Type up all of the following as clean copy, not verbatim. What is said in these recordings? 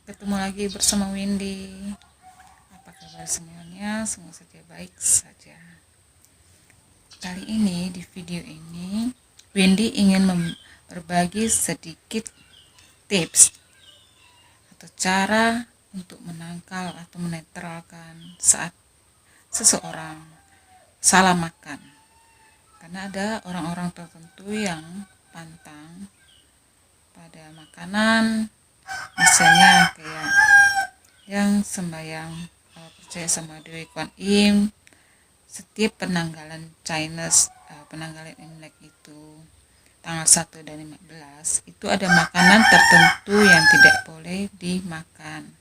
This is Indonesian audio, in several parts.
Ketemu lagi bersama Windy. Apa kabar semuanya? Semua saja baik saja. Kali ini di video ini Windy ingin berbagi sedikit tips atau cara untuk menangkal atau menetralkan saat seseorang salah makan. Karena ada orang-orang tertentu yang pantang pada makanan, misalnya kayak yang sembahyang percaya sama Dewi Kwan Im. Setiap penanggalan Chinese, penanggalan Imlek itu tanggal 1 dan 15 itu ada makanan tertentu yang tidak boleh dimakan.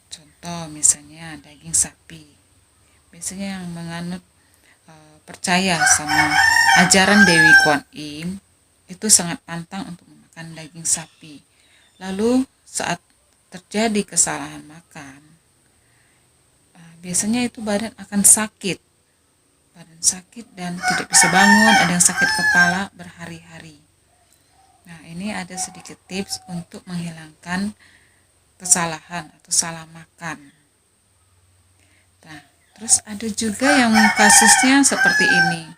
Contoh misalnya daging sapi. Biasanya yang menganut percaya sama ajaran Dewi Kwan Im itu sangat pantang untuk memakan daging sapi. Lalu saat terjadi kesalahan makan, biasanya itu badan akan sakit. Badan sakit dan tidak bisa bangun, ada yang sakit kepala berhari-hari. Nah, ini ada sedikit tips untuk menghilangkan kesalahan atau salah makan. Nah, terus ada juga yang kasusnya seperti ini.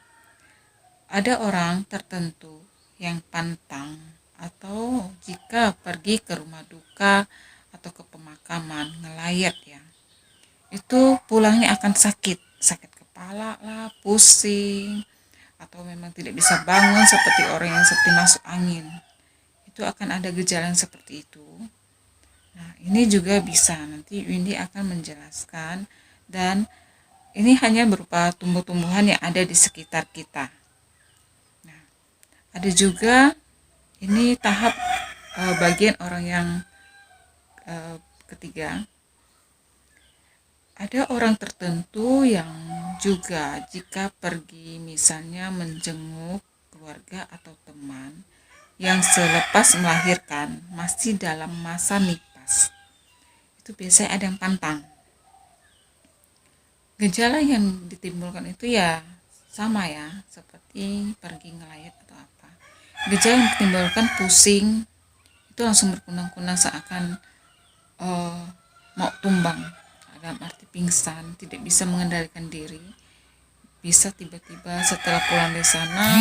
Ada orang tertentu yang pantang atau jika pergi ke rumah duka atau ke pemakaman ngelayat ya, itu pulangnya akan sakit kepala lah, pusing, atau memang tidak bisa bangun seperti orang yang seperti masuk angin. Itu akan ada gejala yang seperti itu. Nah, ini juga bisa, nanti Windy akan menjelaskan, dan ini hanya berupa tumbuh-tumbuhan yang ada di sekitar kita. Nah, ada juga ini tahap bagian orang yang ketiga. Ada orang tertentu yang juga jika pergi misalnya menjenguk keluarga atau teman yang selepas melahirkan masih dalam masa nifas, itu biasanya ada yang pantang. Gejala yang ditimbulkan itu ya sama ya, seperti pergi ngelayat atau apa. Gejala yang ditimbulkan pusing, itu langsung berkunang-kunang seakan mau tumbang, dalam arti pingsan, tidak bisa mengendalikan diri. Bisa tiba-tiba setelah pulang dari sana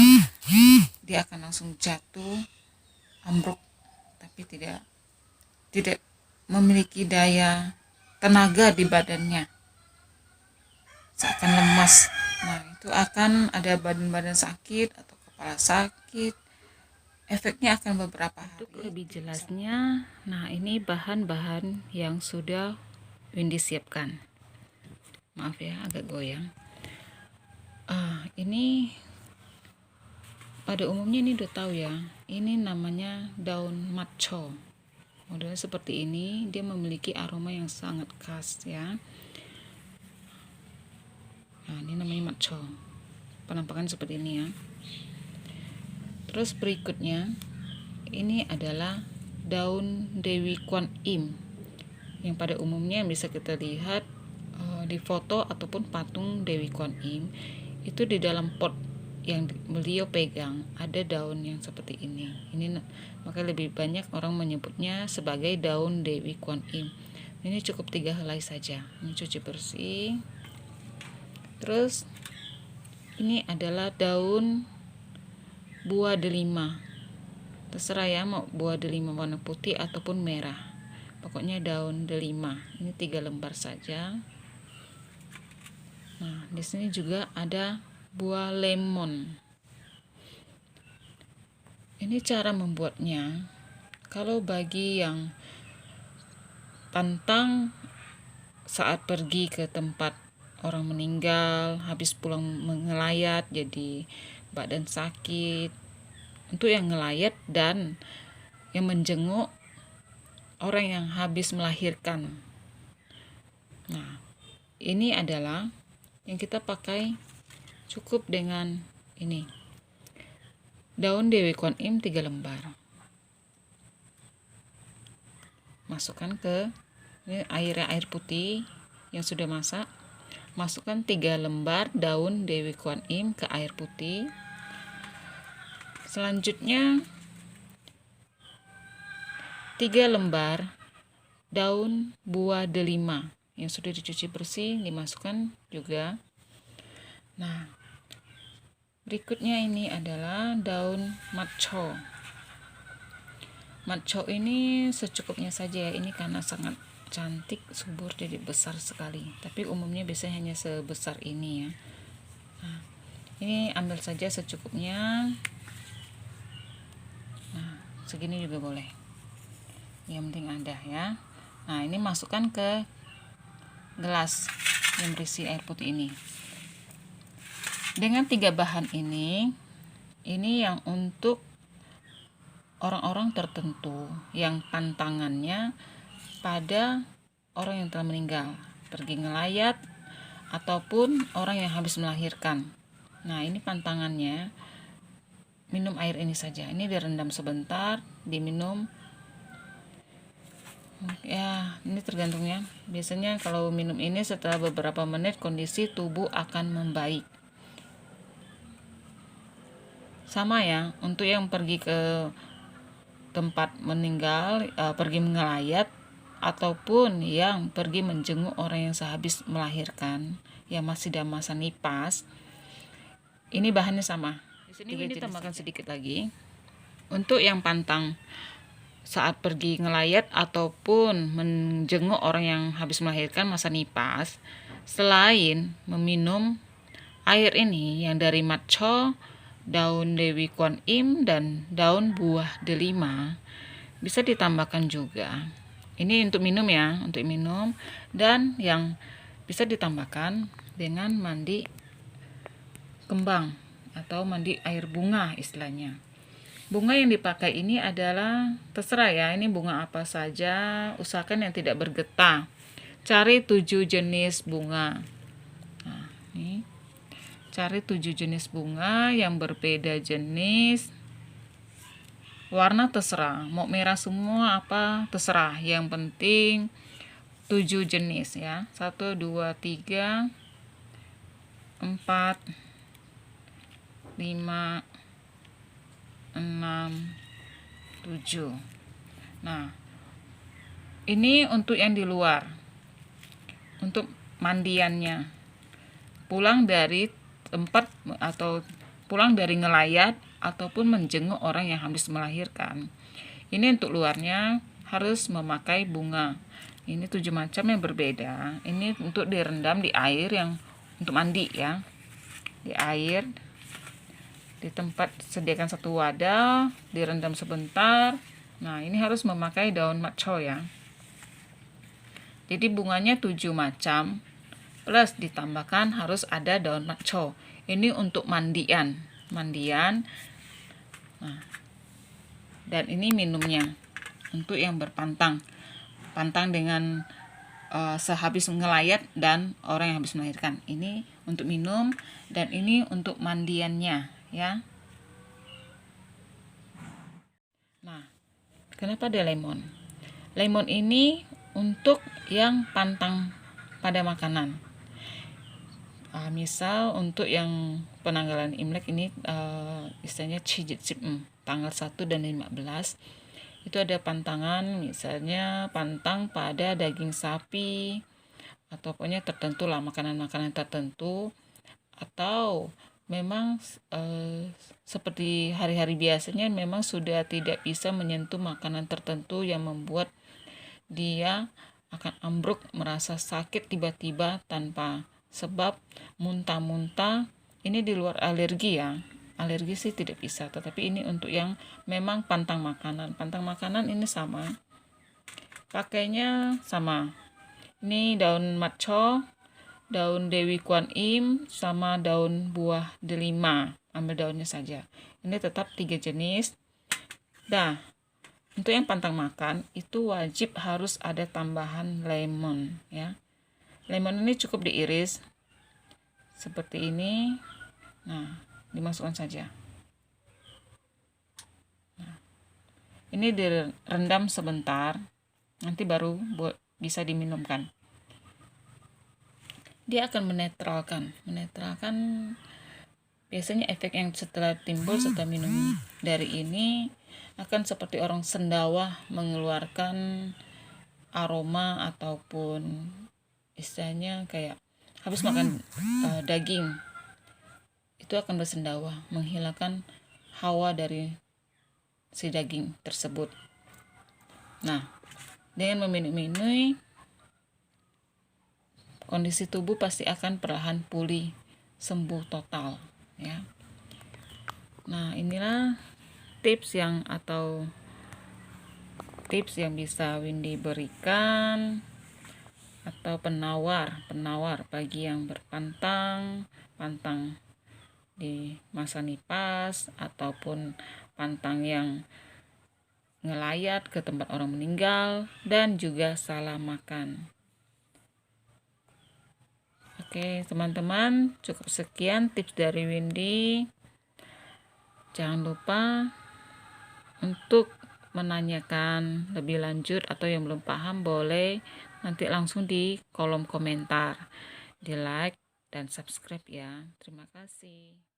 dia akan langsung jatuh, ambruk, tapi tidak memiliki daya tenaga di badannya, seakan lemas. Nah, itu akan ada badan-badan sakit atau kepala sakit. Efeknya akan beberapa hari. Untuk lebih jelasnya, nah ini bahan-bahan yang sudah Windy siapkan. Maaf ya, agak goyang. Ini pada umumnya ini udah tahu ya. Ini namanya daun matcho. Modelnya seperti ini, dia memiliki aroma yang sangat khas ya. Nah, ini namanya matcho. Penampakan seperti ini ya. Terus berikutnya, ini adalah daun Dewi Kwan Im, yang pada umumnya bisa kita lihat di foto ataupun patung Dewi Kwan Im itu di dalam pot yang beliau pegang ada daun yang seperti ini. Maka lebih banyak orang menyebutnya sebagai daun Dewi Kwan Im. Ini cukup 3 helai saja. Ini cuci bersih. Terus ini adalah daun buah delima. Terserah ya, mau buah delima warna putih ataupun merah. Pokoknya daun delima. Ini 3 lembar saja. Nah, di sini juga ada buah lemon. Ini cara membuatnya. Kalau bagi yang pantang saat pergi ke tempat orang meninggal, habis pulang mengelayat jadi badan sakit, untuk yang ngelayat dan yang menjenguk orang yang habis melahirkan. Nah, ini adalah yang kita pakai cukup dengan ini. Daun Dewi Kwan Im 3 lembar. Masukkan ke air putih yang sudah masak. Masukkan 3 lembar daun Dewi Kwan Im ke air putih. Selanjutnya 3 lembar daun buah delima yang sudah dicuci bersih, dimasukkan juga. Nah, berikutnya ini adalah daun matcho. Matcho ini secukupnya saja ya, ini karena sangat cantik, subur, jadi besar sekali. Tapi umumnya biasanya hanya sebesar ini ya. Nah, ini ambil saja secukupnya. Nah, segini juga boleh. Yang penting ada ya. Nah, ini masukkan ke gelas yang berisi air putih ini. Dengan 3 bahan ini yang untuk orang-orang tertentu yang pantangannya pada orang yang telah meninggal, pergi ngelayat, ataupun orang yang habis melahirkan. Nah, ini pantangannya minum air ini saja. Ini direndam sebentar, diminum. Ya, ini tergantung ya. Biasanya kalau minum ini setelah beberapa menit kondisi tubuh akan membaik. Sama ya, untuk yang pergi ke tempat meninggal, pergi mengelayat, ataupun yang pergi menjenguk orang yang sehabis melahirkan, yang masih dalam masa nipas, ini bahannya sama. Di sini ini tambahkan sedikit lagi. Untuk yang pantang saat pergi ngelayat ataupun menjenguk orang yang habis melahirkan masa nipas, selain meminum air ini yang dari matcho, daun Dewi Kwan Im, dan daun buah delima, bisa ditambahkan juga. Ini untuk minum ya, untuk minum. Dan yang bisa ditambahkan dengan mandi kembang atau mandi air bunga istilahnya. Bunga yang dipakai ini adalah terserah ya, ini bunga apa saja, usahakan yang tidak bergetah. Cari 7 jenis bunga. Nah, ini cari 7 jenis bunga yang berbeda jenis. Warna terserah, mau merah semua apa terserah, yang penting 7 jenis ya. 1, 2, 3, 4, 5, 6, 7. Nah, ini untuk yang di luar, untuk mandiannya. Pulang dari tempat atau pulang dari ngelayat ataupun menjenguk orang yang habis melahirkan. Ini untuk luarnya harus memakai bunga. Ini 7 macam yang berbeda. Ini untuk direndam di air yang untuk mandi ya. Di air, di tempat sediakan 1 wadah, direndam sebentar. Nah, ini harus memakai daun matcho ya. Jadi bunganya 7 macam plus ditambahkan harus ada daun matcho. Ini untuk mandian. Nah, dan ini minumnya untuk yang berpantang. Pantang dengan sehabis ngelayat dan orang yang habis melahirkan. Ini untuk minum dan ini untuk mandiannya ya. Nah, kenapa ada lemon? Lemon ini untuk yang pantang pada makanan. Misal untuk yang penanggalan Imlek ini istilahnya Chijit Sip tanggal 1 dan 15 itu ada pantangan, misalnya pantang pada daging sapi atau pokoknya tertentu lah, makanan-makanan tertentu, atau memang seperti hari-hari biasanya memang sudah tidak bisa menyentuh makanan tertentu yang membuat dia akan ambruk, merasa sakit tiba-tiba tanpa sebab, muntah-muntah. Ini di luar alergi ya. Alergi sih tidak bisa, tetapi ini untuk yang memang pantang makanan. Pantang makanan ini sama. Pakainya sama. Ini daun matcho, daun Dewi Kwan Im, sama daun buah delima. Ambil daunnya saja. Ini tetap 3 jenis. Nah, untuk yang pantang makan itu wajib harus ada tambahan lemon ya. Lemon ini cukup diiris seperti ini. Nah, dimasukkan saja. Nah, ini direndam sebentar, nanti baru bisa diminumkan. Dia akan menetralkan biasanya efek yang setelah timbul setelah minum dari ini akan seperti orang sendawa mengeluarkan aroma ataupun istilahnya kayak habis makan daging, itu akan bersendawa, menghilangkan hawa dari si daging tersebut. Nah, dengan meminum ini, kondisi tubuh pasti akan perlahan pulih, sembuh total, ya. Nah, inilah tips yang bisa Windy berikan, atau penawar bagi yang pantang di masa nifas ataupun pantang yang ngelayat ke tempat orang meninggal dan juga salah makan. Oke, teman-teman, cukup sekian tips dari Windy. Jangan lupa untuk menanyakan lebih lanjut atau yang belum paham boleh nanti langsung di kolom komentar. Di like dan subscribe ya. Terima kasih.